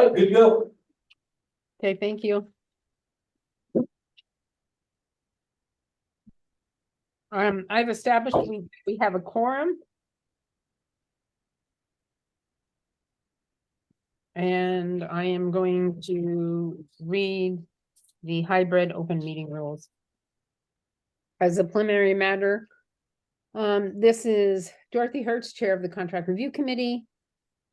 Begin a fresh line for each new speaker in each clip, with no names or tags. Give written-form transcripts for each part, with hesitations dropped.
right, good to go.
Okay, thank you. I've established we have a quorum. And I am going to read the hybrid open meeting rules. As a preliminary matter, this is Dorothy Hertz, Chair of the Contract Review Committee.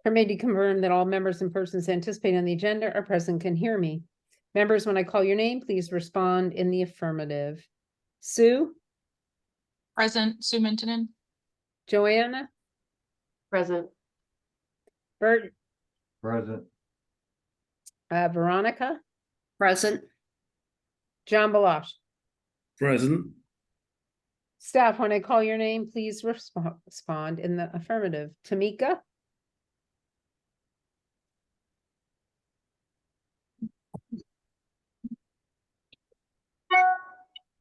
Committee confirmed that all members and persons anticipating on the agenda are present, can hear me. Members, when I call your name, please respond in the affirmative. Sue?
Present, Sue Mintonen.
Joanna?
Present.
Bert?
Present.
Veronica?
Present.
John Balosh?
Present.
Staff, when I call your name, please respond in the affirmative. Tamika?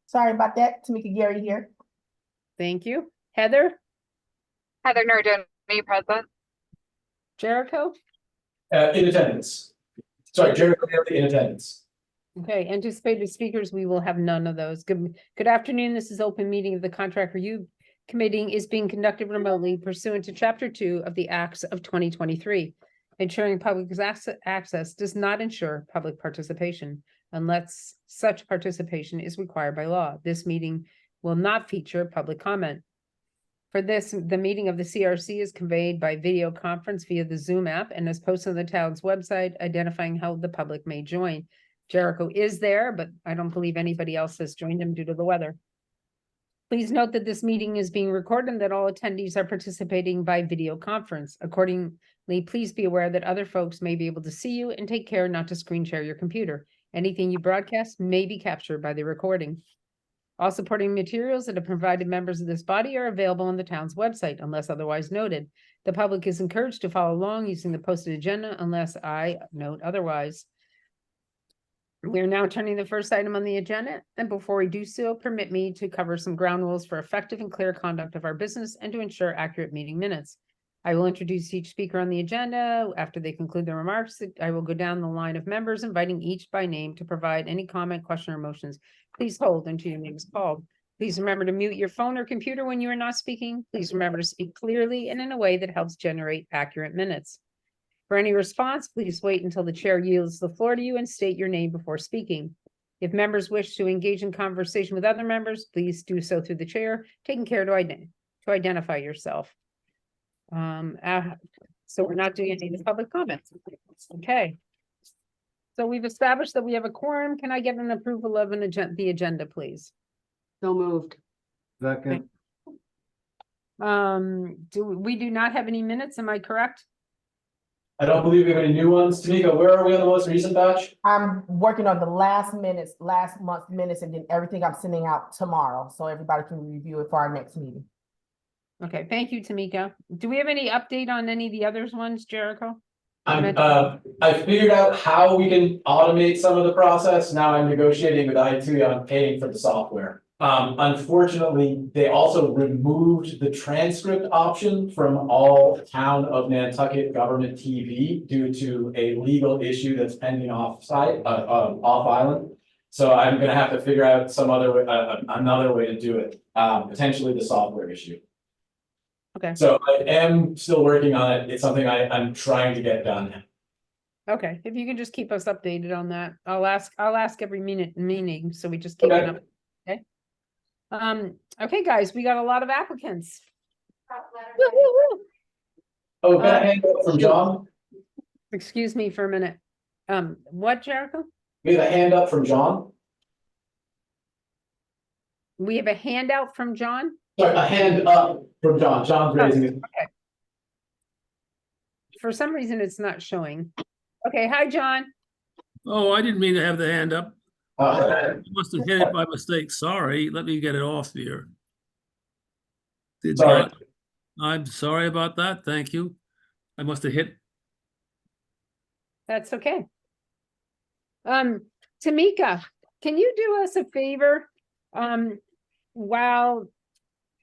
Sorry about that. Tamika Gary here.
Thank you. Heather?
Heather Nardoni, present.
Jericho?
In attendance. Sorry, Jericho, in attendance.
Okay, anticipated speakers, we will have none of those. Good afternoon. This is open meeting of the Contract Review Committee is being conducted remotely pursuant to Chapter 2 of the Acts of 2023. Ensuring public access does not ensure public participation unless such participation is required by law. This meeting will not feature public comment. For this, the meeting of the CRC is conveyed by video conference via the Zoom app and is posted on the town's website, identifying how the public may join. Jericho is there, but I don't believe anybody else has joined him due to the weather. Please note that this meeting is being recorded and that all attendees are participating by video conference. Accordingly, please be aware that other folks may be able to see you and take care not to screen share your computer. Anything you broadcast may be captured by the recording. All supporting materials that have provided members of this body are available on the town's website unless otherwise noted. The public is encouraged to follow along using the posted agenda unless I note otherwise. We are now turning to the first item on the agenda, and before we do so, permit me to cover some ground rules for effective and clear conduct of our business and to ensure accurate meeting minutes. I will introduce each speaker on the agenda. After they conclude their remarks, I will go down the line of members, inviting each by name to provide any comment, question, or motions. Please hold until your name is called. Please remember to mute your phone or computer when you are not speaking. Please remember to speak clearly and in a way that helps generate accurate minutes. For any response, please wait until the chair yields the floor to you and state your name before speaking. If members wish to engage in conversation with other members, please do so through the chair, taking care to identify yourself. So we're not doing any of the public comments. Okay. So we've established that we have a quorum. Can I get an approval of the agenda, please?
So moved.
Second.
We do not have any minutes, am I correct?
I don't believe we have any new ones. Tamika, where are we on the most recent batch?
I'm working on the last month's minutes, and then everything I'm sending out tomorrow, so everybody can review it for our next meeting.
Okay, thank you, Tamika. Do we have any update on any of the others ones, Jericho?
I figured out how we can automate some of the process. Now I'm negotiating with IT on paying for the software. Unfortunately, they also removed the transcript option from all town of Nantucket government TV due to a legal issue that's pending off island. So I'm gonna have to figure out some other way, another way to do it, potentially the software issue.
Okay.
So I am still working on it. It's something I'm trying to get done.
Okay, if you can just keep us updated on that, I'll ask every meeting, so we just keep it up. Okay. Okay, guys, we got a lot of applicants.
Oh, can I hand it from John?
Excuse me for a minute. What, Jericho?
We have a hand up from John.
We have a handout from John?
Sorry, a hand up from John. John's raising it.
Okay. For some reason, it's not showing. Okay, hi, John.
Oh, I didn't mean to have the hand up.
Uh,
I must have hit it by mistake. Sorry. Let me get it off here. Did
Sorry.
not. I'm sorry about that. Thank you. I must have hit.
That's okay. Tamika, can you do us a favor?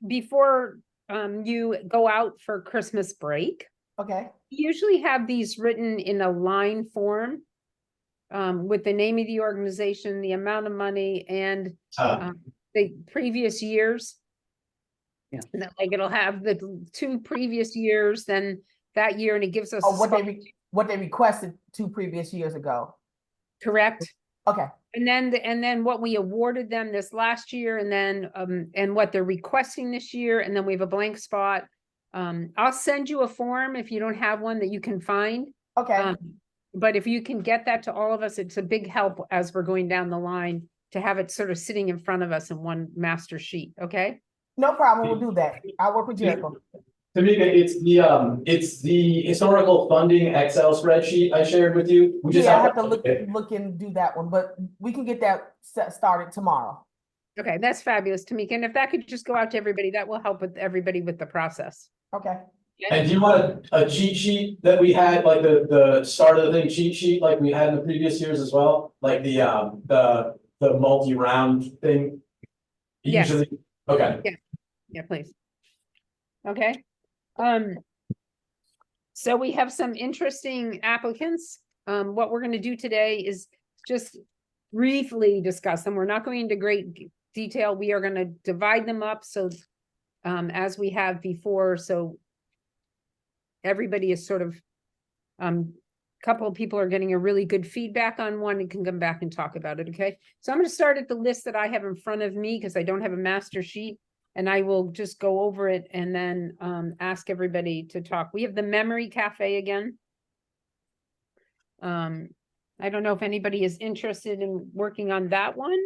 Before you go out for Christmas break,
Okay,
We usually have these written in a line form. With the name of the organization, the amount of money and
Uh,
the previous years.
Yeah.
And then, like, it'll have the 2 previous years, then that year, and it gives us.
or
a
what
spot,
what they requested 2 previous years ago.
correct?
Okay,
And then what we awarded them this last year, and then, and what they're requesting this year, and then we have a blank spot. I'll send you a form if you don't have one that you can find.
okay,
But if you can get that to all of us, it's a big help as we're going down the line to have it sort of sitting in front of us in one master sheet, okay?
no problem, we'll do that. I'll work with Jericho.
Tamika, it's the historical funding Excel spreadsheet I shared with you. We just
Yeah, I
have
have to look and do that one, but we can get that started tomorrow.
Okay, that's fabulous, Tamika. And if that could just go out to everybody, that will help with everybody with the process.
Okay,
And do you want a cheat sheet that we had, like the start of the thing cheat sheet, like we had in the previous years as well? Like the multi-round thing?
Yes.
Usually, okay.
Yeah, please. Okay. So we have some interesting applicants. What we're gonna do today is just briefly discuss them. We're not going into great detail. We are gonna divide them up so as we have before, so everybody is sort of couple of people are getting a really good feedback on one and can come back and talk about it, okay? So I'm gonna start at the list that I have in front of me because I don't have a master sheet. And I will just go over it and then ask everybody to talk. We have the Memory Cafe again. I don't know if anybody is interested in working on that one.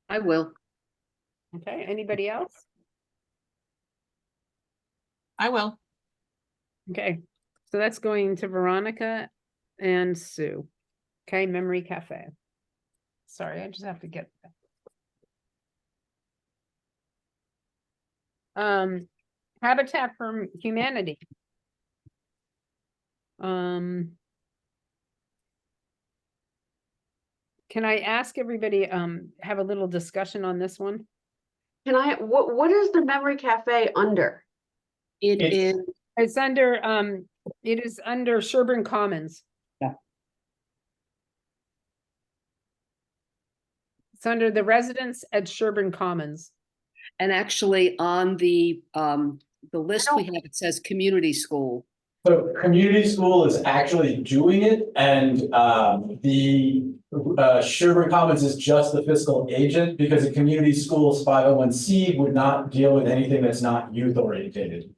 I will.
Okay, anybody else?
I will.
Okay, so that's going to Veronica and Sue. Okay, Memory Cafe. Sorry, I just have to get that. Habitat for Humanity. Can I ask everybody, have a little discussion on this one?
Can I, what is the Memory Cafe under?
it
It's-
is,
It is under Sherburne Commons.
Yeah.
It's under the residents at Sherburne Commons.
And actually on the list we have, it says community school.
So community school is actually doing it, and the Sherburne Commons is just the fiscal agent because a community school's 501c would not deal with anything that's not youth oriented.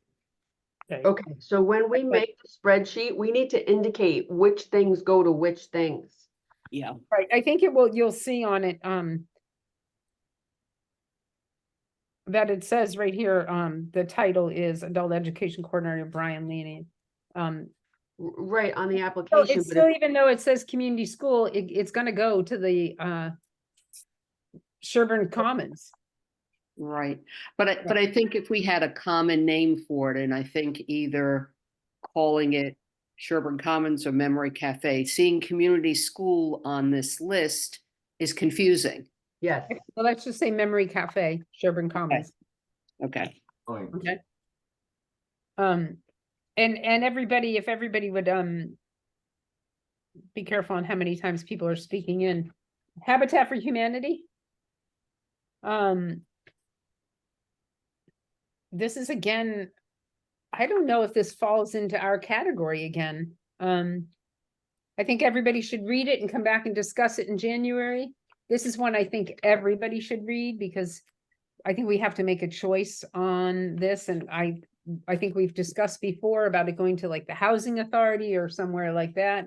Okay, so when we make the spreadsheet, we need to indicate which things go to which things.
Yeah.
Right, I think it will, you'll see on it, that it says right here, the title is Adult Education Coordinator Brian Leaney.
Right, on the
So
application,
it's
but
still,
if,
even though it says community school, it's gonna go to the, Sherburne Commons.
Right. But I think if we had a common name for it, and I think either calling it Sherburne Commons or Memory Cafe, seeing community school on this list is confusing.
yes,
Well, let's just say Memory Cafe, Sherburne Commons.
Okay.
Fine.
Okay. And everybody, if everybody would, be careful on how many times people are speaking in. Habitat for Humanity. This is again, I don't know if this falls into our category again. I think everybody should read it and come back and discuss it in January. This is one I think everybody should read because I think we have to make a choice on this, and I think we've discussed before about it going to like the housing authority or somewhere like that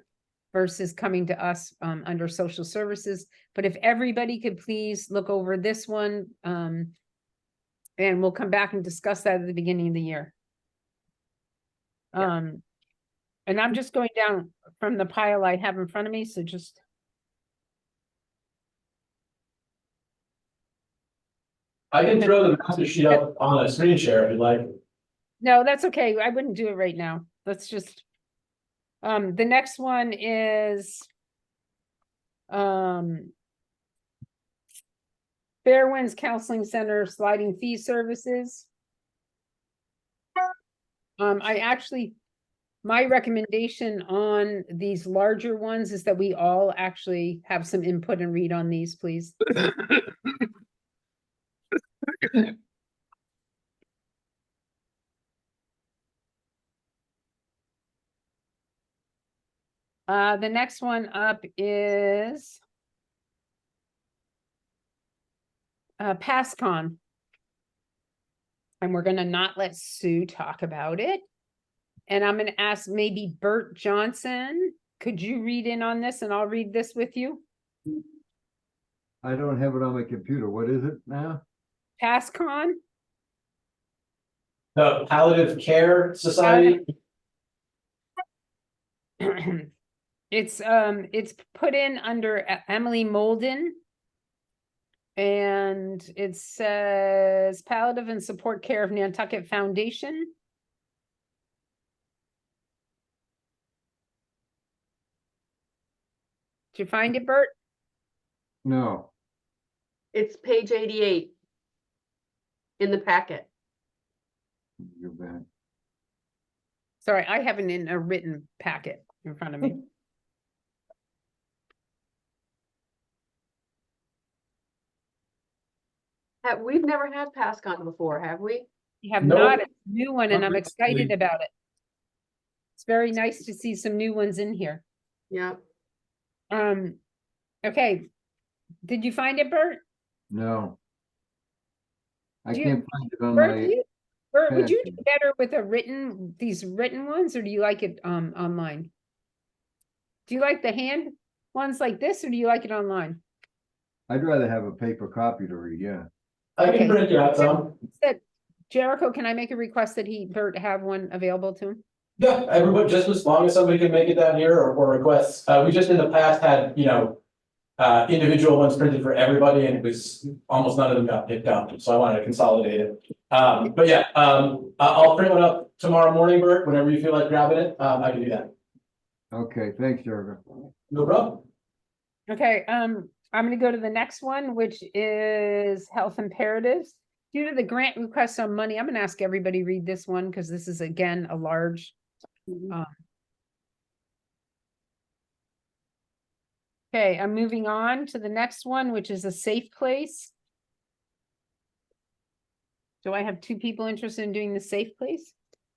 versus coming to us under social services. But if everybody could please look over this one, and we'll come back and discuss that at the beginning of the year. And I'm just going down from the pile I have in front of me, so just.
I can throw the master sheet up on a screen share if you'd like.
No, that's okay. I wouldn't do it right now. Let's just. The next one is. Fairwinds Counseling Center sliding fee services. My recommendation on these larger ones is that we all actually have some input and read on these, please. The next one up is PassCon. And we're gonna not let Sue talk about it. And I'm gonna ask maybe Bert Johnson, could you read in on this and I'll read this with you?
I don't have it on my computer. What is it now?
PassCon?
The Palliative Care Society.
It's put in under Emily Molden. And it says palliative and support care of Nantucket Foundation. Did you find it, Bert?
No.
It's page 88 in the packet.
Go back.
Sorry, I have it in a written packet in front of me.
We've never had PassCon before, have we?
You have
Nope.
not a new one and
Not
I'm
recently.
excited about it. It's very nice to see some new ones in here.
Yeah.
Okay. Did you find it, Bert?
No. I
Do you-
can't find it on
Bert,
my,
Bert, would you do
packet.
better with these written ones, or do you like it online? Do you like the hand ones like this, or do you like it online?
I'd rather have a paper copy to read, yeah.
I
Okay.
can print you out some.
Said, Jericho, can I make a request that Bert have one available to him?
Yeah, everybody, just as long as somebody can make it down here or requests, we just in the past had, individual ones printed for everybody and it was, almost none of them got picked up, so I wanted to consolidate it. But yeah, I'll print one up tomorrow morning, Bert, whenever you feel like grabbing it, I can do that.
Okay, thanks, Jericho.
No problem.
Okay, I'm gonna go to the next one, which is health imperatives. Due to the grant request on money, I'm gonna ask everybody read this one because this is again a large. Okay, I'm moving on to the next one, which is a safe place. Do I have two people interested in doing the safe place?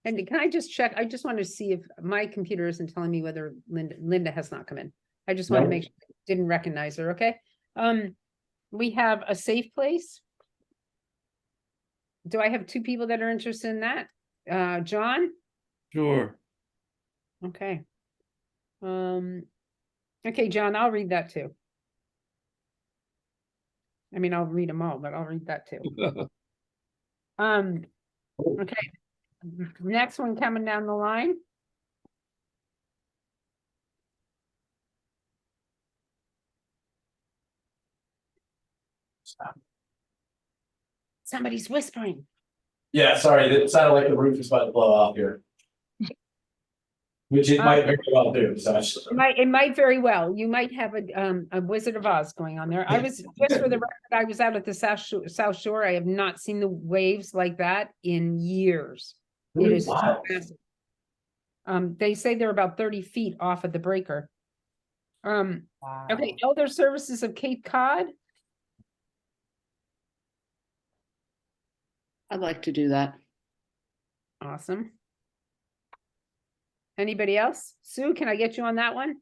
And can I just check? I just want to see if my computer isn't telling me whether Linda has not come in. I just want to
No.
make sure I didn't recognize her, okay? We have a safe place. Do I have two people that are interested in that? John?
Sure.
Okay. Okay, John, I'll read that too. I mean, I'll read them all, but I'll read that too. Okay. Next one coming down the line. Somebody's whispering.
Yeah, sorry, it sounded like the roof is about to blow off here. Which it might very well do, so.
It might very well. You might have a Wizard of Oz going on there. I was, just for the record, I was out at the South Shore. I have not seen the waves like that in years. It is so
Wow.
massive. They say they're about 30 feet off of the breaker. Okay,
Wow.
Elder Services of Cape Cod.
I'd like to do that.
Awesome. Anybody else? Sue, can I get you on that one?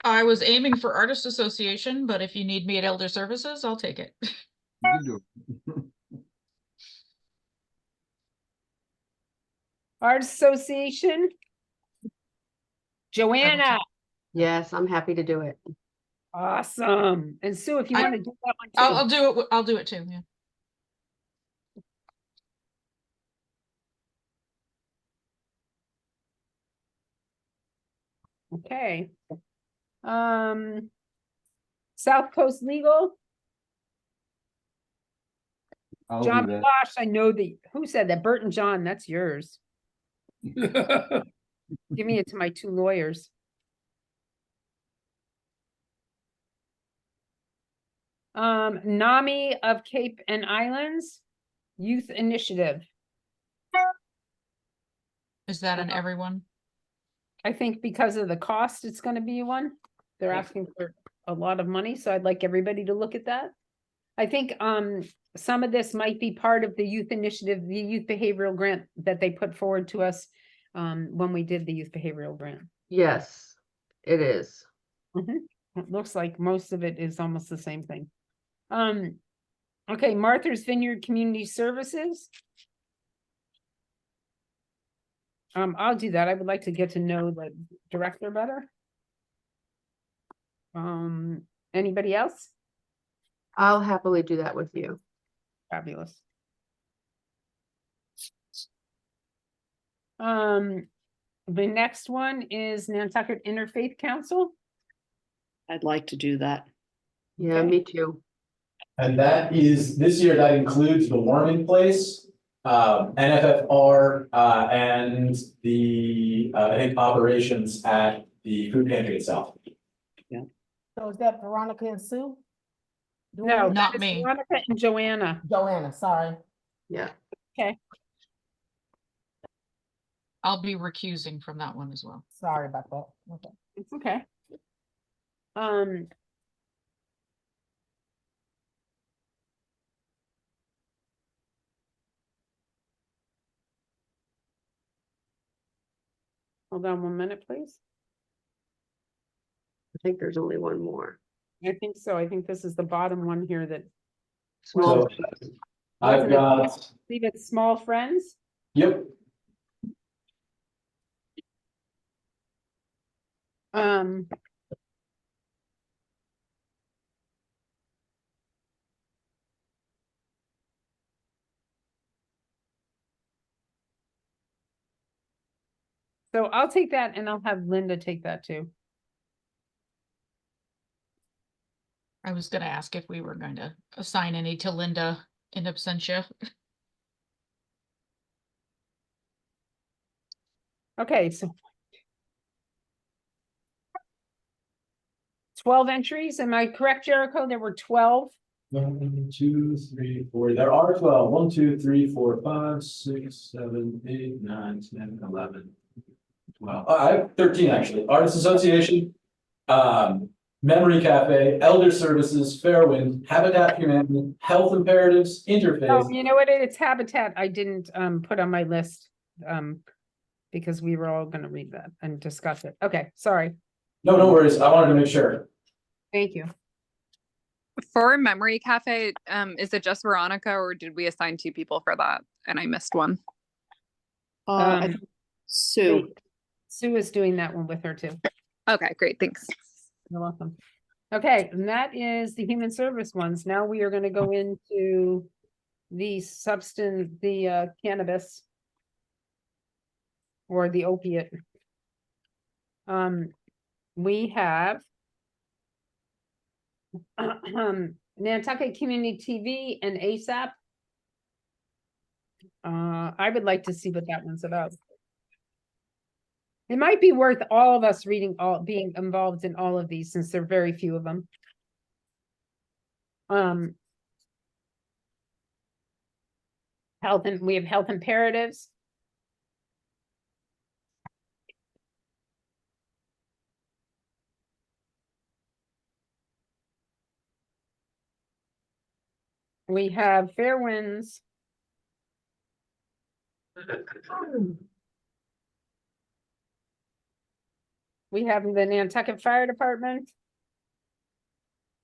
I was aiming for Artist Association, but if you need me at Elder Services, I'll take it.
You can do it.
Art Association. Joanna,
Yes, I'm happy to do it.
awesome. And Sue, if you
I-
want to do that one too.
I'll do it. I'll do it too. Yeah.
Okay. South Coast Legal,
I'll
John
do that.
Bosch, I know who said that? Bert and John, that's yours. Give me it to my two lawyers. NAMI of Cape and Islands, Youth Initiative.
Is that an everyone?
I think because of the cost, it's gonna be one. They're asking for a lot of money, so I'd like everybody to look at that. I think some of this might be part of the youth initiative, the youth behavioral grant that they put forward to us when we did the youth behavioral grant.
Yes, it is.
It looks like most of it is almost the same thing. Okay, Martha's Vineyard Community Services. I'll do that. I would like to get to know the director better. Anybody else?
I'll happily do that with you.
Fabulous. The next one is Nantucket Interfaith Council.
I'd like to do that.
Yeah,
Okay.
me too.
And that is, this year, that includes the warming place, NFFR, and the, I think, operations at the food pantry itself.
So is that Veronica and Sue? doing
No,
it?
Not
that is
me.
Veronica and Joanna.
Joanna, sorry.
Yeah.
I'll be recusing from that one as well.
Sorry about that. Okay.
It's okay. Hold on 1 minute, please.
I think there's only one more.
I think so. I think this is the bottom one here that,
Small.
So I've got,
leave it small friends.
yep,
Um. So I'll take that and I'll have Linda take that too.
I was gonna ask if we were going to assign any to Linda in absentia.
Okay, so 12 entries, am I correct, Jericho? There were 12.
1, 2, 3, 4. There are 12. 1, 2, 3, 4, 5, 6, 7, 8, 9, 10, 11, 12. I have 13 actually. Artists Association, Memory Cafe, Elder Services, Fairwind, Habitat for Humanity, Health Imperatives,
Oh,
Interfaith.
you know what? It's Habitat. I didn't put on my list because we were all gonna read that and discuss it. Okay, sorry.
No, no worries. I wanted to make sure.
Thank you.
For Memory Cafe, is it just Veronica or did we assign 2 people for that? And I missed one.
I
Um,
think Sue,
wait, Sue is doing that one with her too.
Okay, great, thanks.
You're welcome. Okay, and that is the human service ones. Now we are gonna go into the substance, the cannabis. Or the opiate. We have. Nantucket Community TV and ASAP. I would like to see what that one's about. It might be worth all of us reading being involved in all of these since there are very few of them. We have health imperatives. We have Fair Winds. We have the Nantucket Fire Department.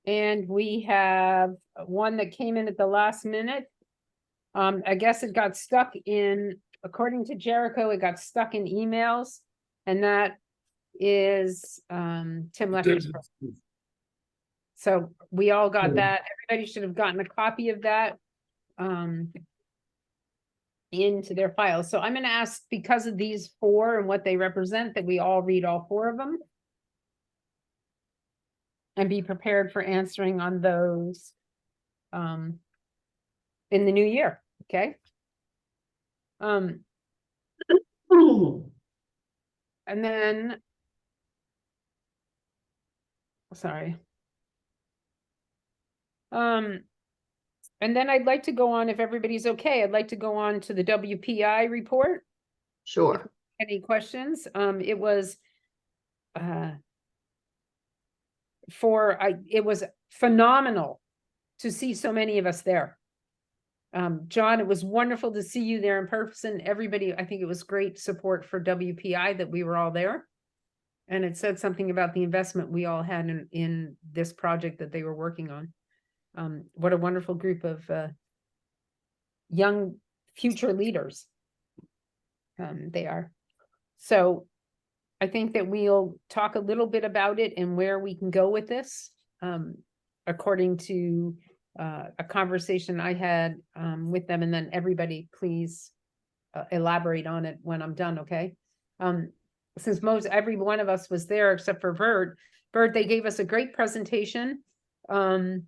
And we have one that came in at the last minute. I guess it got stuck in, according to Jericho, it got stuck in emails. And that is Tim Lecter's. So we all got that. Everybody should have gotten a copy of that into their files. So I'm going to ask, because of these 4 and what they represent, that we all read all 4 of them. And be prepared for answering on those in the new year, okay? And then, sorry. And then I'd like to go on, if everybody's okay, I'd like to go on to the WPI report.
Sure.
any questions. It was it was phenomenal to see so many of us there. John, it was wonderful to see you there in person. Everybody, I think it was great support for WPI that we were all there. And it said something about the investment we all had in this project that they were working on. What a wonderful group of young future leaders they are. So I think that we'll talk a little bit about it and where we can go with this, according to a conversation I had with them, and then everybody please elaborate on it when I'm done, okay? Since every one of us was there except for Bert. Bert, they gave us a great presentation. And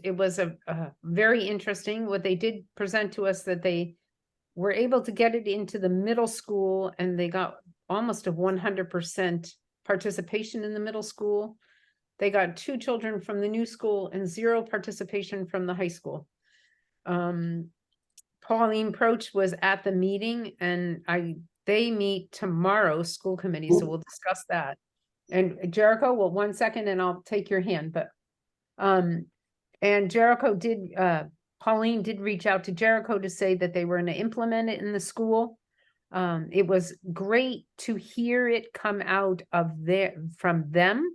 it was a very interesting. What they did present to us, that they were able to get it into the middle school, and they got almost a 100% participation in the middle school. They got 2 children from the new school and 0 participation from the high school. Pauline Proch was at the meeting, and they meet tomorrow, school committee, so we'll discuss that. And Jericho, well, 1 second and I'll take your hand, but and Jericho did, Pauline did reach out to Jericho to say that they were going to implement it in the school. It was great to hear it come out of from them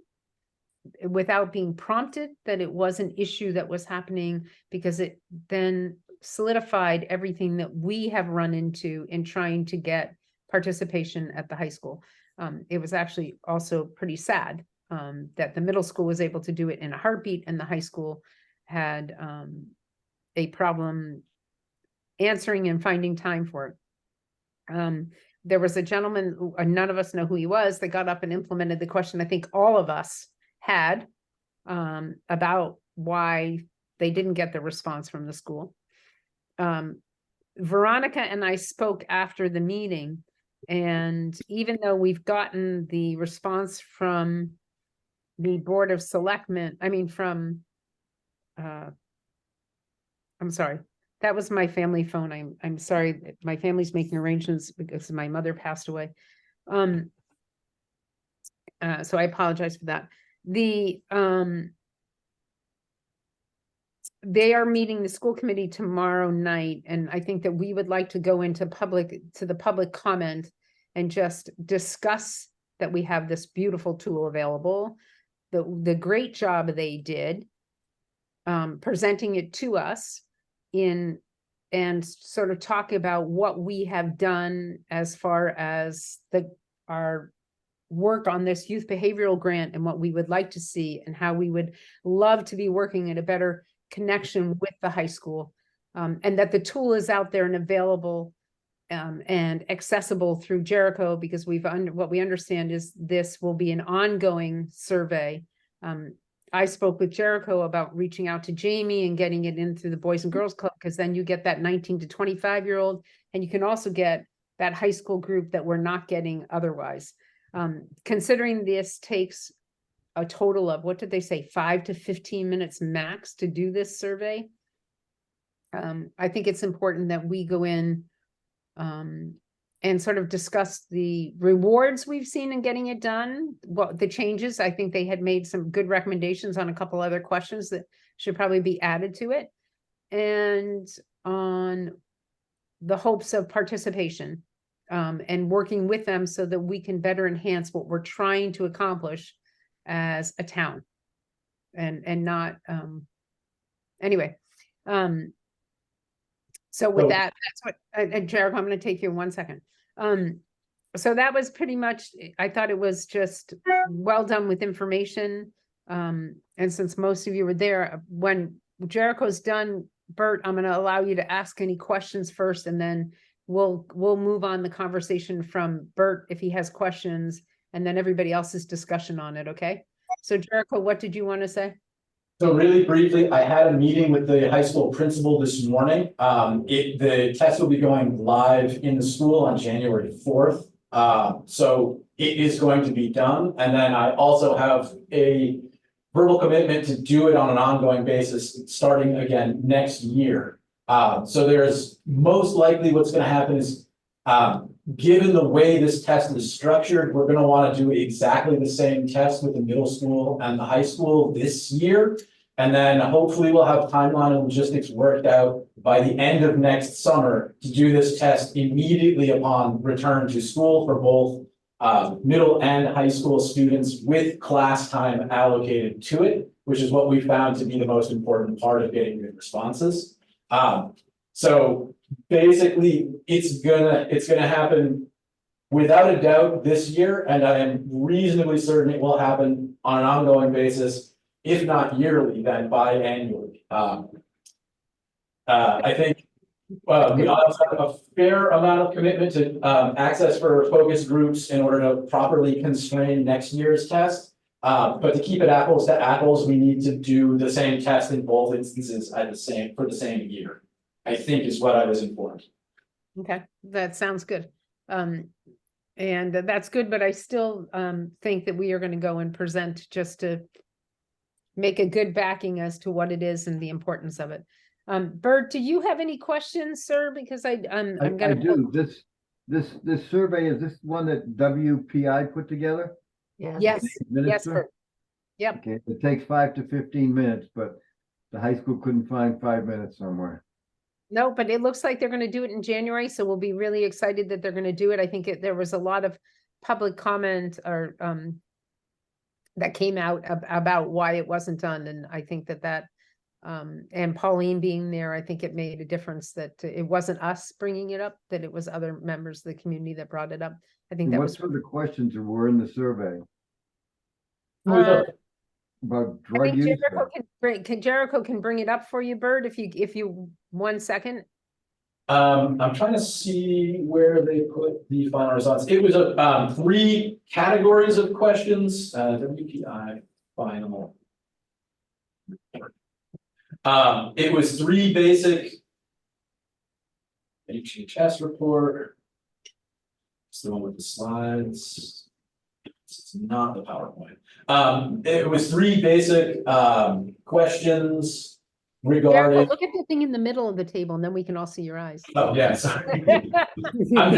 without being prompted, that it was an issue that was happening, because it then solidified everything that we have run into in trying to get participation at the high school. It was actually also pretty sad that the middle school was able to do it in a heartbeat, and the high school had a problem answering and finding time for it. There was a gentleman, none of us know who he was, that got up and implemented the question I think all of us had about why they didn't get the response from the school. Veronica and I spoke after the meeting, and even though we've gotten the response from the Board of Selectmen, I'm sorry, that was my family phone. I'm sorry, my family's making arrangements because my mother passed away. So I apologize for that. They are meeting the school committee tomorrow night, and I think that we would like to go into the public comment and just discuss that we have this beautiful tool available, the great job they did presenting it to us and sort of talk about what we have done as far as our work on this youth behavioral grant, and what we would like to see, and how we would love to be working at a better connection with the high school, and that the tool is out there and available and accessible through Jericho, because what we understand is this will be an ongoing survey. I spoke with Jericho about reaching out to Jamie and getting it in through the Boys and Girls Club, because then you get that 19 to 25-year-old, and you can also get that high school group that we're not getting otherwise. Considering this takes a total of, what did they say, 5 to 15 minutes max to do this survey. I think it's important that we go in and sort of discuss the rewards we've seen in getting it done, what the changes. I think they had made some good recommendations on a couple other questions that should probably be added to it, and on the hopes of participation and working with them so that we can better enhance what we're trying to accomplish as a town, and not anyway. So with that, that's what, Jericho, I'm going to take you in 1 second. So that was pretty much, I thought it was just well done with information. And since most of you were there, when Jericho's done, Bert, I'm going to allow you to ask any questions first, and then we'll move on the conversation from Bert if he has questions, and then everybody else's discussion on it. Okay. So Jericho, what did you want to say?
So really briefly, I had a meeting with the high school principal this morning. The test will be going live in the school on January 4th. So it is going to be done. And then I also have a verbal commitment to do it on an ongoing basis, starting again next year. So there's most likely what's going to happen is Given the way this test is structured, we're gonna wanna do exactly the same test with the middle school and the high school this year. And then hopefully we'll have timeline and logistics worked out by the end of next summer to do this test immediately upon return to school for both middle and high school students with class time allocated to it, which is what we found to be the most important part of getting good responses. So basically, it's gonna happen without a doubt this year, and I am reasonably certain it will happen on an ongoing basis, if not yearly, then biannually. I think we also have a fair amount of commitment to access for focus groups in order to properly constrain next year's test. But to keep it apples to apples, we need to do the same test in both instances at for the same year, I think is what I was informed.
Okay, that sounds good. And that's good, but I still think that we are gonna go and present just to make a good backing as to what it is and the importance of it. Bert, do you have any questions, sir? Because I'm
I
gonna.
do. This survey, is this one that WPI put together?
Yes, yes,
Minister?
Bert. Yep.
Okay, it takes 5 to 15 minutes, but the high school couldn't find 5 minutes somewhere.
No, but it looks like they're gonna do it in January, so we'll be really excited that they're gonna do it. I think there was a lot of public comment or that came out about why it wasn't done, and I think that and Pauline being there, I think it made a difference that it wasn't us bringing it up, that it was other members of the community that brought it up. I think that
What
was.
sort of questions were in the survey about
I
drug
think
use?
Jericho can bring it up for you, Bert, if you 1 second.
I'm trying to see where they put the final results. It was 3 categories of questions, WPI final. It was 3 basic HHS report. It's the one with the slides. It's not the PowerPoint. It was 3 basic questions
Jericho,
regarding.
look at the thing in the middle of the table, and then we can all see your eyes.
Oh, yeah, sorry. I'm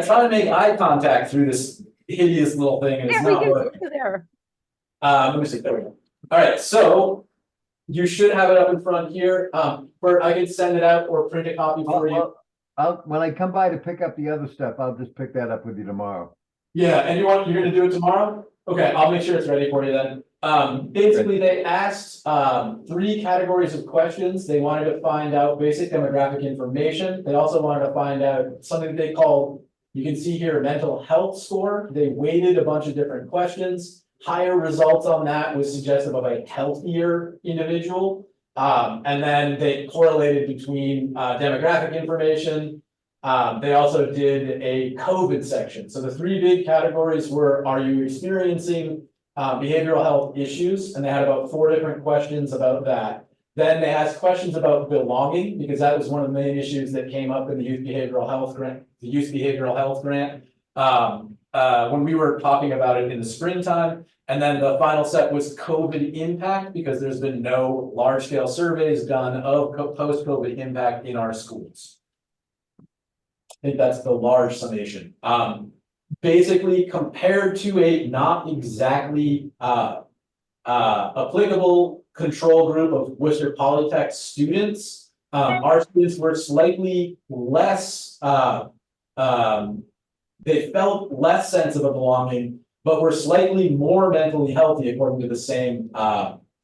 trying to make eye contact through this hideous little thing and it's
Yeah, we
not
can
working.
see you there.
Let me see, there we go. All right, so you should have it up in front here. Bert, I can send it out or print a copy for you.
When I come by to pick up the other stuff, I'll just pick that up with you tomorrow.
Yeah, and you're gonna do it tomorrow? Okay, I'll make sure it's ready for you then. Basically, they asked 3 categories of questions. They wanted to find out basic demographic information. They also wanted to find out something that they call, you can see here, mental health score. They weighted a bunch of different questions. Higher results on that was suggestive of a healthier individual. And then they correlated between demographic information. They also did a COVID section. So the 3 big categories were, are you experiencing behavioral health issues? And they had about 4 different questions about that. Then they asked questions about belonging, because that was one of the main issues that came up in the youth behavioral health grant, when we were talking about it in the springtime. And then the final set was COVID impact, because there's been no large scale surveys done of post-COVID impact in our schools. I think that's the large summation. Basically, compared to a not exactly applicable control group of Worcester Polytech students, our students were slightly less, they felt less sense of a belonging, but were slightly more mentally healthy according to the same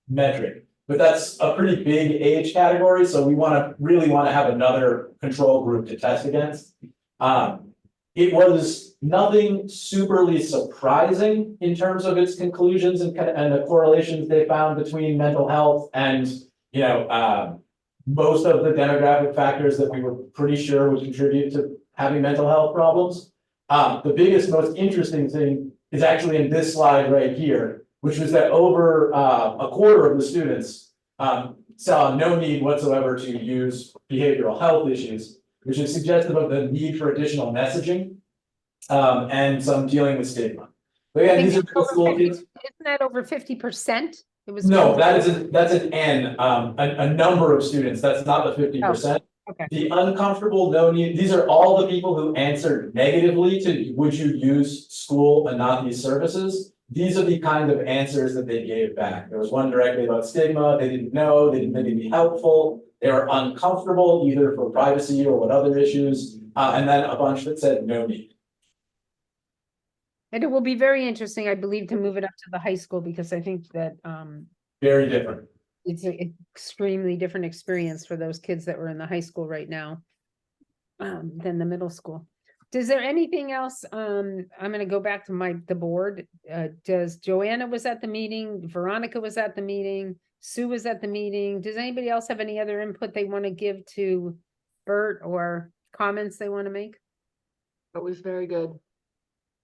metric. But that's a pretty big age category, so we really want to have another control group to test against. It was nothing superly surprising in terms of its conclusions and the correlations they found between mental health and, most of the demographic factors that we were pretty sure would contribute to having mental health problems. The biggest, most interesting thing is actually in this slide right here, which was that over a quarter of the students saw no need whatsoever to use behavioral health issues, which is suggestive of the need for additional messaging and some dealing with stigma. But again, these are middle school kids.
Isn't that over 50%? It was.
No, that's an N, a number of students. That's not the 50%.
Okay.
The uncomfortable, no need, these are all the people who answered negatively to, would you use school and not these services? These are the kind of answers that they gave back. There was one directly about stigma, they didn't know, they didn't think it'd be helpful. They were uncomfortable either for privacy or what other issues, and then a bunch that said no need.
And it will be very interesting, I believe, to move it up to the high school because I think that
Very different.
it's an extremely different experience for those kids that were in the high school right now than the middle school. Is there anything else? I'm gonna go back to the board. Does Joanna was at the meeting, Veronica was at the meeting, Sue was at the meeting. Does anybody else have any other input they want to give to Bert or comments they want to make?
It was very good.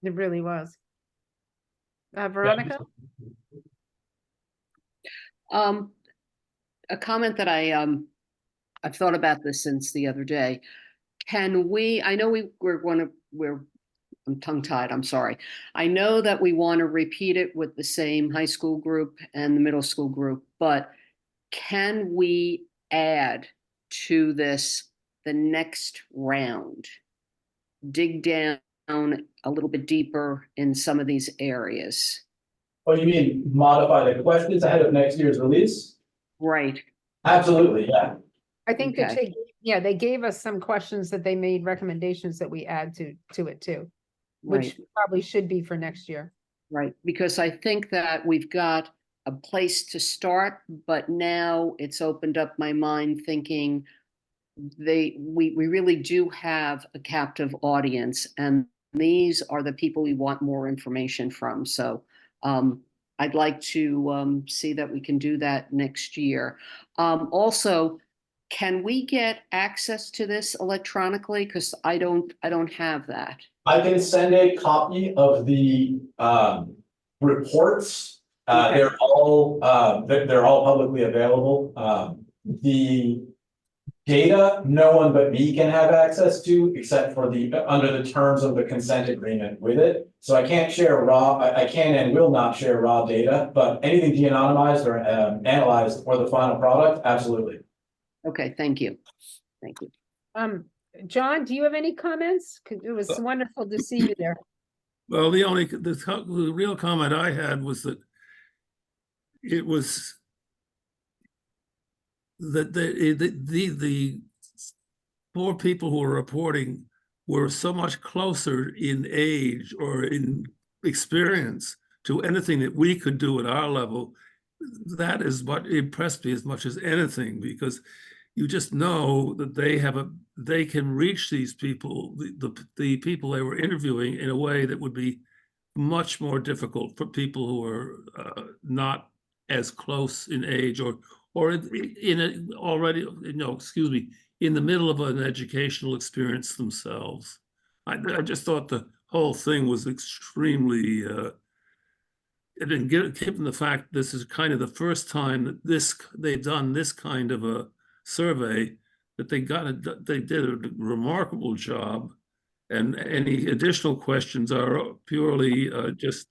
It really was. Veronica?
A comment that I've thought about this since the other day. Can we, I know I'm tongue-tied, I'm sorry. I know that we want to repeat it with the same high school group and the middle school group, but can we add to this the next round? Dig down a little bit deeper in some of these areas.
Oh, you mean modify the questions ahead of next year's release?
Right.
Absolutely, yeah.
I think that
Okay.
they gave us some questions that they made recommendations that we add to it too,
Right.
which probably should be for next year.
Right, because I think that we've got a place to start, but now it's opened up my mind thinking we really do have a captive audience, and these are the people we want more information from. So I'd like to see that we can do that next year. Also, can we get access to this electronically? Because I don't have that.
I can send a copy of the reports.
Okay.
They're all publicly available. The data, no one but me can have access to, except for under the terms of the consent agreement with it. So I can't share I can and will not share raw data, but anything de-anonymized or analyzed for the final product, absolutely.
Okay, thank you. Thank you.
John, do you have any comments? 'Cause it was wonderful to see you there.
Well, the real comment I had was that it was that the four people who were reporting were so much closer in age or in experience to anything that we could do at our level. That is what impressed me as much as anything, because you just know that they can reach these people, the people they were interviewing, in a way that would be much more difficult for people who are not as close in age or in a already, in the middle of an educational experience themselves. I just thought the whole thing was extremely and given the fact this is kind of the first time that they've done this kind of a survey, that they did a remarkable job, and any additional questions are purely just,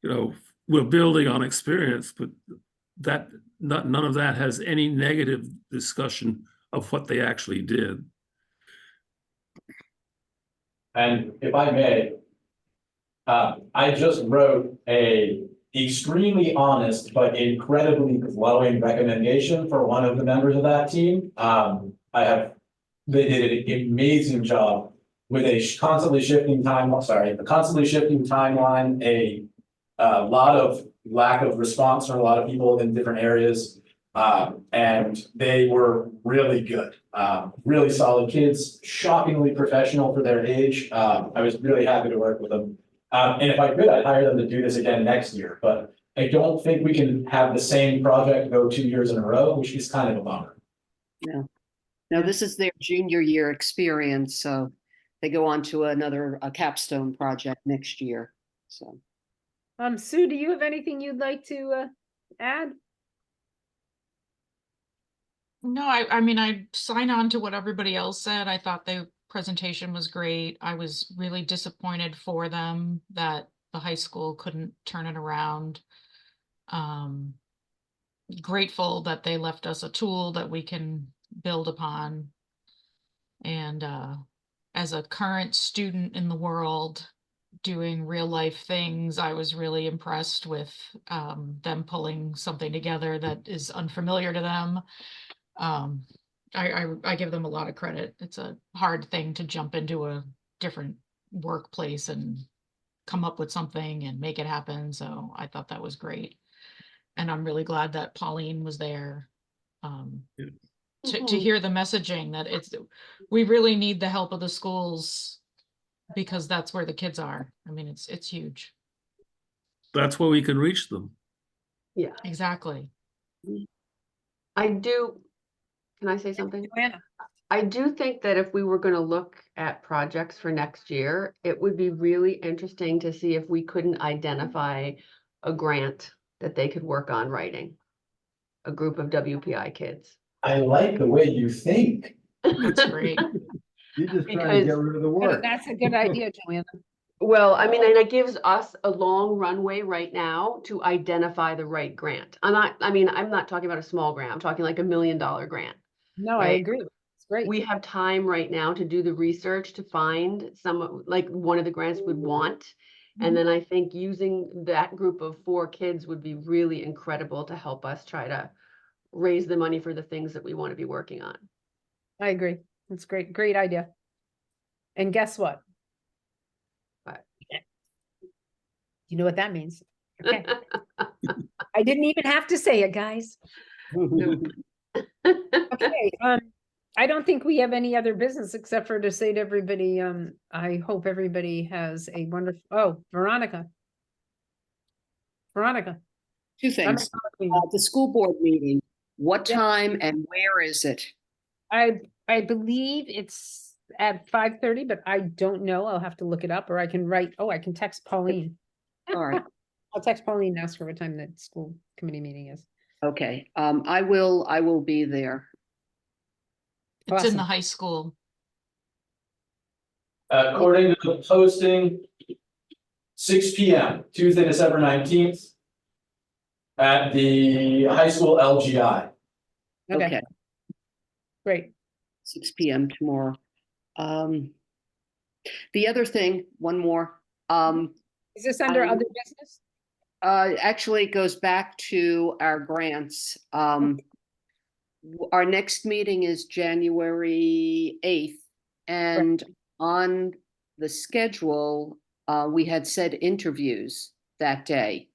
we're building on experience, but none of that has any negative discussion of what they actually did.
And if I may, I just wrote a extremely honest but incredibly glowing recommendation for one of the members of that team. They did an amazing job with a constantly shifting timeline, a lot of lack of response from a lot of people in different areas. And they were really good, really solid kids, shockingly professional for their age. I was really happy to work with them. And if I could, I'd hire them to do this again next year, but I don't think we can have the same project go 2 years in a row, which is kind of a bummer.
No, this is their junior year experience, so they go on to a capstone project next year, so.
Sue, do you have anything you'd like to add?
No, I mean, I sign on to what everybody else said. I thought the presentation was great. I was really disappointed for them that the high school couldn't turn it around. Grateful that they left us a tool that we can build upon. And as a current student in the world doing real life things, I was really impressed with them pulling something together that is unfamiliar to them. I give them a lot of credit. It's a hard thing to jump into a different workplace and come up with something and make it happen. So I thought that was great. And I'm really glad that Pauline was there.
Yeah.
To hear the messaging that we really need the help of the schools because that's where the kids are. I mean, it's huge.
That's where we can reach them.
Yeah,
Exactly.
can I say something?
Joanna.
I do think that if we were gonna look at projects for next year, it would be really interesting to see if we couldn't identify a grant that they could work on writing. A group of WPI kids.
I like the way you think.
That's great.
You're just trying to get rid of the work.
That's a good idea, Joanna.
Well, I mean, and it gives us a long runway right now to identify the right grant. I'm not talking about a small grant. I'm talking like $1 million grant.
No, I
Right.
agree. It's great.
We have time right now to do the research to find like one of the grants would want. And then I think using that group of 4 kids would be really incredible to help us try to raise the money for the things that we want to be working on.
I agree. It's great. Great idea. And guess what?
What?
You know what that means? Okay. I didn't even have to say it, guys. Okay, I don't think we have any other business except for to say to everybody, I hope everybody has a wonderful, Veronica. Veronica.
Two things. The school board meeting, what
Yeah.
time and where is it?
I believe it's at 5:30, but I don't know. I'll have to look it up, or I can I can text Pauline.
All right,
I'll text Pauline and ask her what time that school committee meeting is.
okay, I will be there.
It's in
Awesome.
the high school.
According to the posting, 6 p.m., Tuesday, December 19th, at the high school LGI.
Okay,
Okay,
great.
6 p.m. tomorrow. The other thing, one more,
Is this under
Um,
other business?
actually it goes back to our grants. Our next meeting is January 8th, and on the schedule, we had said interviews that day.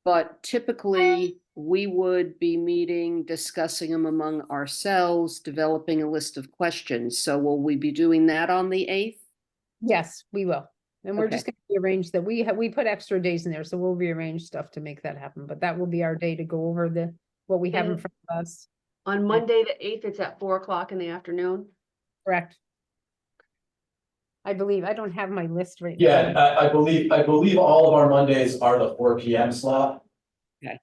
But typically, we would be meeting, discussing them among ourselves, developing a list of questions. So will we be doing that on the 8th?
Yes, we will. And we're
Okay.
just gonna rearrange that. We put extra days in there, so we'll rearrange stuff to make that happen, but that will be our day to go over what we have in
And-
front of us.
On Monday, the 8th, it's at 4 o'clock in the afternoon.
Correct. I believe, I don't have my list right now.
Yeah, I believe all of our Mondays are the 4 p.m. slot.
Okay.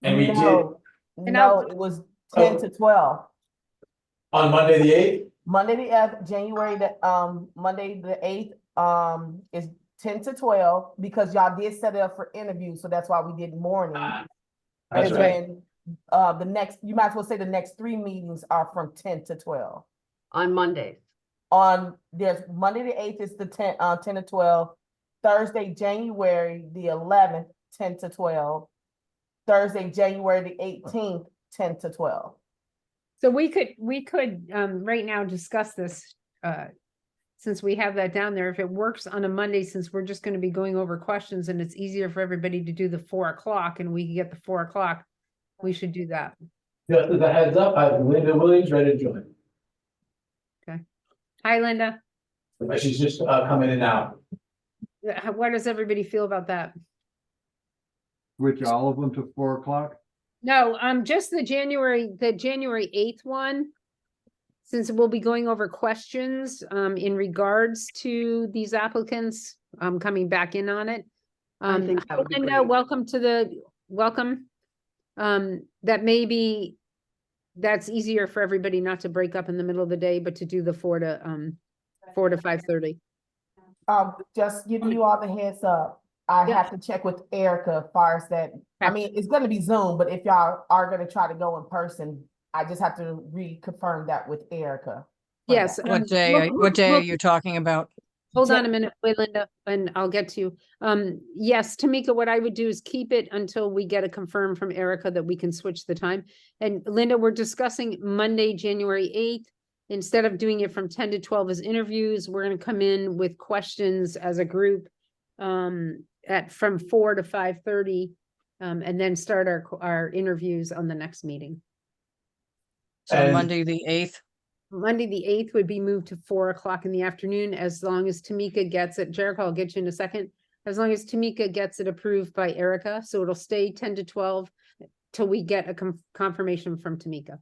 And we did
No,
And I'll-
no, it was 10 to 12.
on Monday, the 8th.
Monday the Monday the 8th, is 10 to 12 because y'all did set it up for interviews, so that's why we did morning.
That's
And
right.
then, you might as well say the next 3 meetings are from 10 to 12.
On Mondays.
There's Monday the 8th is the 10 to 12, Thursday, January the 11th, 10 to 12, Thursday, January the 18th, 10 to 12.
So we could right now discuss this, since we have that down there, if it works on a Monday, since we're just gonna be going over questions and it's easier for everybody to do the 4 o'clock and we can get the 4 o'clock, we should do that.
Just as a heads up, I have Linda Williams ready to join.
Hi, Linda.
She's just coming in now.
What does everybody feel about that?
Switch all of them to 4 o'clock?
No, just the January 8th one. Since we'll be going over questions, in regards to these applicants, coming back in on it.
I think that would be
Linda,
great.
welcome. That's easier for everybody not to break up in the middle of the day, but to do the 4 to 5:30.
Just giving you all the heads up. I
Yep.
have to check with Erica as far as that. I
Okay.
mean, it's gonna be Zoom, but if y'all are gonna try to go in person, I just have to reconfirm that with Erica.
Yes.
What day, what day are you talking about?
Hold on a minute, wait, Linda, and I'll get to you. Yes, Tamika, what I would do is keep it until we get a confirm from Erica that we can switch the time. And Linda, we're discussing Monday, January 8th. Instead of doing it from 10 to 12 as interviews, we're gonna come in with questions as a group from 4 to 5:30, and then start our interviews on the next meeting.
So
And-
Monday, the 8th?
Monday, the 8th would be moved to 4 o'clock in the afternoon, as long as Tamika gets it. Jericho, I'll get you in a second. As long as Tamika gets it approved by Erica, so it'll stay 10 to 12 till we get a confirmation from Tamika.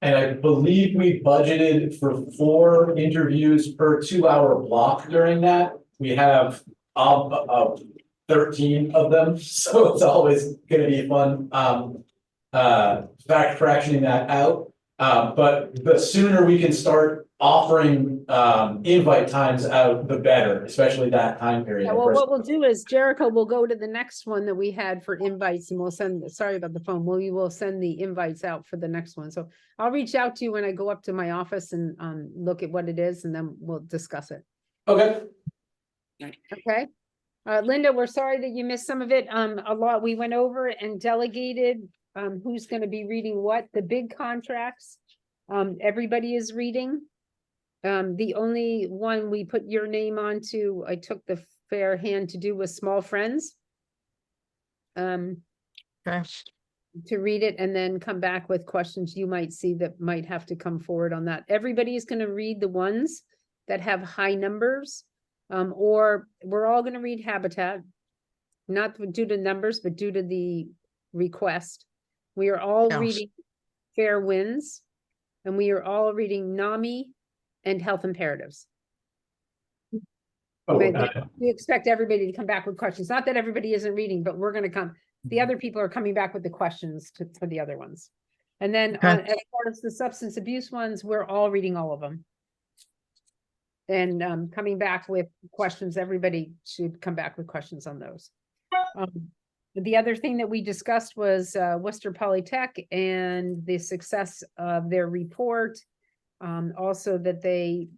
And I believe we budgeted for 4 interviews per 2-hour block during that. We have 13 of them, so it's always gonna be fun. Fractioning that out. But the sooner we can start offering invite times out, the better, especially that time period.
Yeah, well, what we'll do is Jericho will go to the next one that we had for invites, and we'll send, sorry about the phone, we will send the invites out for the next one. So I'll reach out to you when I go up to my office and look at what it is, and then we'll discuss it.
Okay.
Okay. Linda, we're sorry that you missed some of it. A lot, we went over and delegated who's gonna be reading what, the big contracts. Everybody is reading. The only one we put your name on to, I took the fair hand to do, was Small Friends.
Okay.
To read it and then come back with questions you might see that might have to come forward on that. Everybody is gonna read the ones that have high numbers. Or we're all gonna read Habitat, not due to numbers, but due to the request. We are all
Yes.
reading Fair Winds, and we are all reading NAMI and Health Imperatives.
Oh,
We expect everybody to come back with questions. Not that everybody isn't reading, but we're gonna come. The other people are coming back with the questions for the other ones. And then
Okay.
as far as the substance abuse ones, we're all reading all of them. And coming back with questions, everybody should come back with questions on those. The other thing that we discussed was Worcester Polytech and the success of their report. Also that they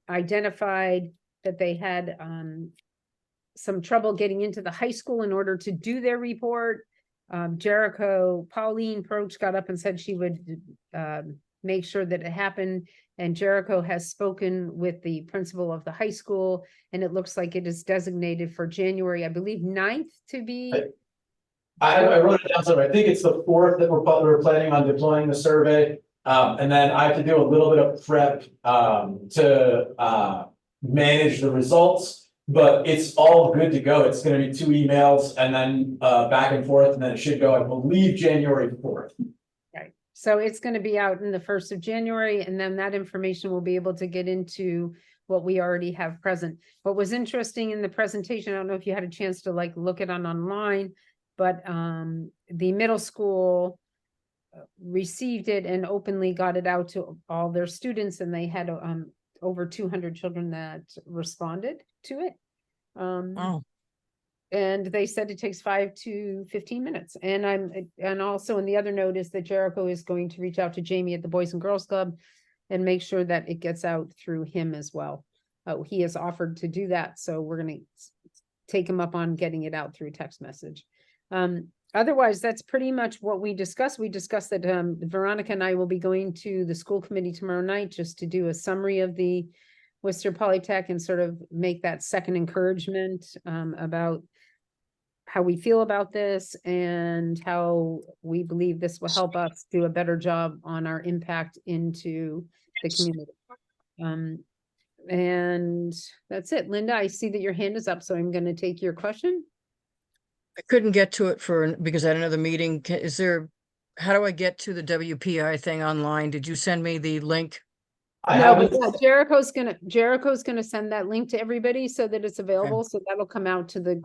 identified that they had some trouble getting into the high school in order to do their report. Pauline Proch got up and said she would make sure that it happened. And Jericho has spoken with the principal of the high school, and it looks like it is designated for January, I believe, 9th to be.
I wrote it down somewhere. I think it's the 4th that we're planning on deploying the survey. And then I have to do a little bit of prep to manage the results, but it's all good to go. It's gonna be 2 emails and then back and forth, and then it should go, I believe, January 4th.
Right, so it's gonna be out in the 1st of January, and then that information will be able to get into what we already have present. What was interesting in the presentation, I don't know if you had a chance to like look it on online, but the middle school received it and openly got it out to all their students, and they had over 200 children that responded to it.
Oh,
And they said it takes 5 to 15 minutes. And also in the other note is that Jericho is going to reach out to Jamie at the Boys and Girls Club and make sure that it gets out through him as well. He has offered to do that, so we're gonna take him up on getting it out through text message. Otherwise, that's pretty much what we discussed. We discussed that Veronica and I will be going to the school committee tomorrow night just to do a summary of the Worcester Polytech and sort of make that second encouragement about how we feel about this and how we believe this will help us do a better job on our impact into the community. And that's it. Linda, I see that your hand is up, so I'm going to take your question.
I couldn't get to it because I had another meeting. How do I get to the WPI thing online? Did you send me the link?
I
No,
haven't,
but Jericho's gonna send that link to everybody so that it's available, so that'll come out to the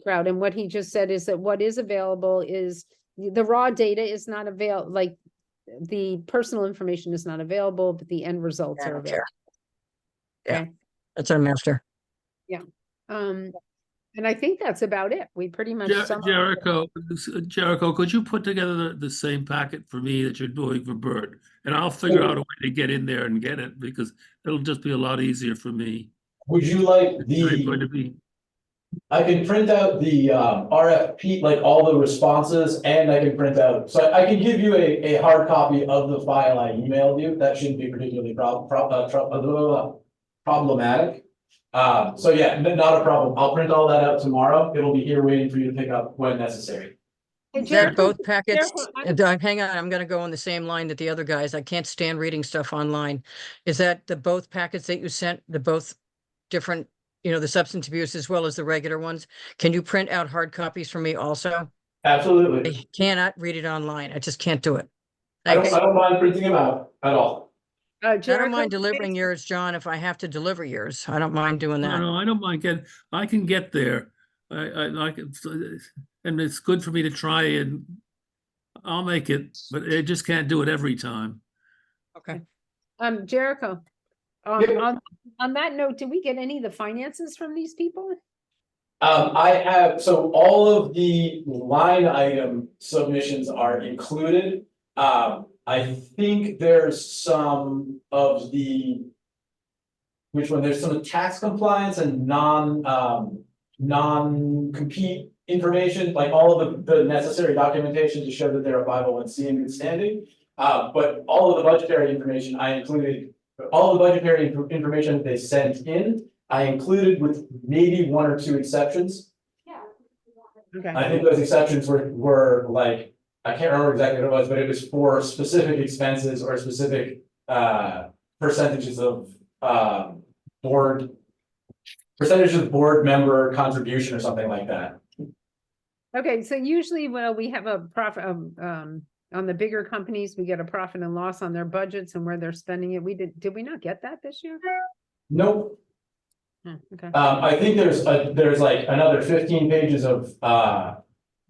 crowd. And what he just said is that what is available is the raw data is not available, like the personal information is not available, but the end results
I
are
don't
available.
care. Yeah,
Okay.
that's our master.
Um, And I think that's about it. We pretty much. summarized it.
Jericho, could you put together the same packet for me that you're doing for Bert? And I'll figure out a way to get in there and get it, because it'll just be a lot easier for me.
Would you like
It's going to
the,
be,
I can print out the RFP, like all the responses, and I can print out, so I can give you a hard copy of the file I emailed you. That shouldn't be particularly problematic. So yeah, not a problem. I'll print all that out tomorrow. It'll be here waiting for you to pick up when necessary.
Hey,
Is that
Jericho,
both packets?
Jericho,
Hang on, I'm gonna go on the same line that the other guys. I can't stand reading stuff online. Is that the both packets that you sent, the both different, the substance abuse as well as the regular ones? Can you print out hard copies for me also?
Absolutely.
I cannot read it online. I just can't do it.
I
Thanks.
don't mind printing them out at all.
I don't
Jericho,
mind delivering yours, John, if I have to deliver yours. I don't mind doing
no,
that.
I don't mind I can get there. I like it, and it's good for me to try, and I'll make it, but I just can't do it every time.
Okay.
Jericho,
Yeah.
on that note, did we get any of the finances from these people?
I have, so all of the line item submissions are included. I think there's some of the. Which one? There's some tax compliance and non-compete information, like all of the necessary documentation to show that they're a 501(c) in good standing. But all of the budgetary information I included, all the budgetary information that they sent in, I included with maybe one or two exceptions.
Okay.
I think those exceptions were like, I can't remember exactly what it was, but it was for specific expenses or specific percentages of board member contribution or something like that.
Okay, so usually, well, we have a profit, on the bigger companies, we get a profit and loss on their budgets and where they're spending it. Did we not get that this year?
Nope.
Okay.
I think there's like another 15 pages of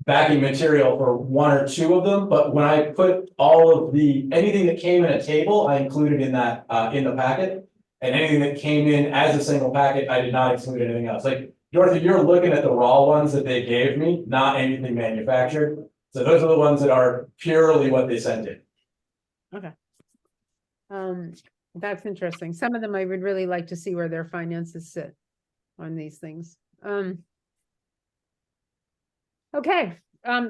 backing material for one or two of them, but when I put all of anything that came in a table, I included in that in the packet. And anything that came in as a single packet, I did not include anything else. Like, Dorothy, you're looking at the raw ones that they gave me, not anything manufactured. So those are the ones that are purely what they sent in.
Okay. That's interesting. Some of them I would really like to see where their finances sit on these things. Okay,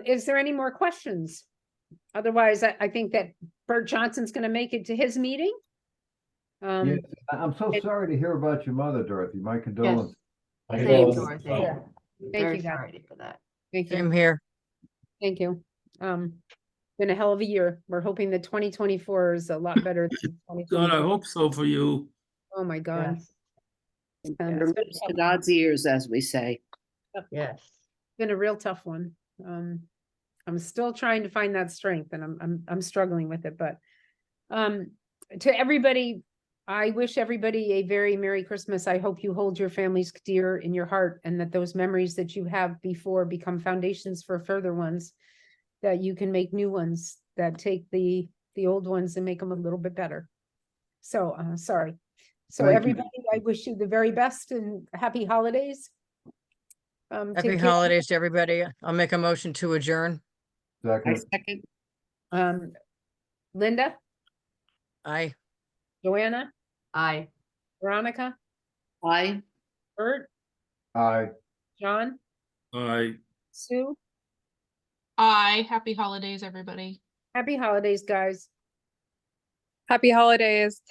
is there any more questions? Otherwise, I think that Bert Johnson's gonna make it to his meeting.
Yes, I'm so sorry to hear about your mother, Dorothy. My condolences.
Same, Dorothy.
Thank
Very
you, guys.
sorry for that.
Thank you.
Same here.
Thank you. Been a hell of a year. We're hoping that 2024 is a lot better than
God, I
2023.
hope so for you.
Oh, my God.
Yes,
It's
From
been
your lips to God's ears, as we say.
yes.
been a real tough one. I'm still trying to find that strength and I'm struggling with it, but to everybody, I wish everybody a very Merry Christmas. I hope you hold your families dear in your heart and that those memories that you have before become foundations for further ones, that you can make new ones that take the old ones and make them a little bit better. So, sorry. So
Thank you.
everybody, I wish you the very best and happy holidays.
Happy
Take care.
holidays to everybody. I'll make a motion to adjourn.
I
Second,
second.
Linda,
Aye.
Joanna,
Aye.
Veronica,
Aye.
Bert,
aye.
John,
I
Sue.
Happy holidays, everybody.
Happy holidays, guys.
Happy holidays.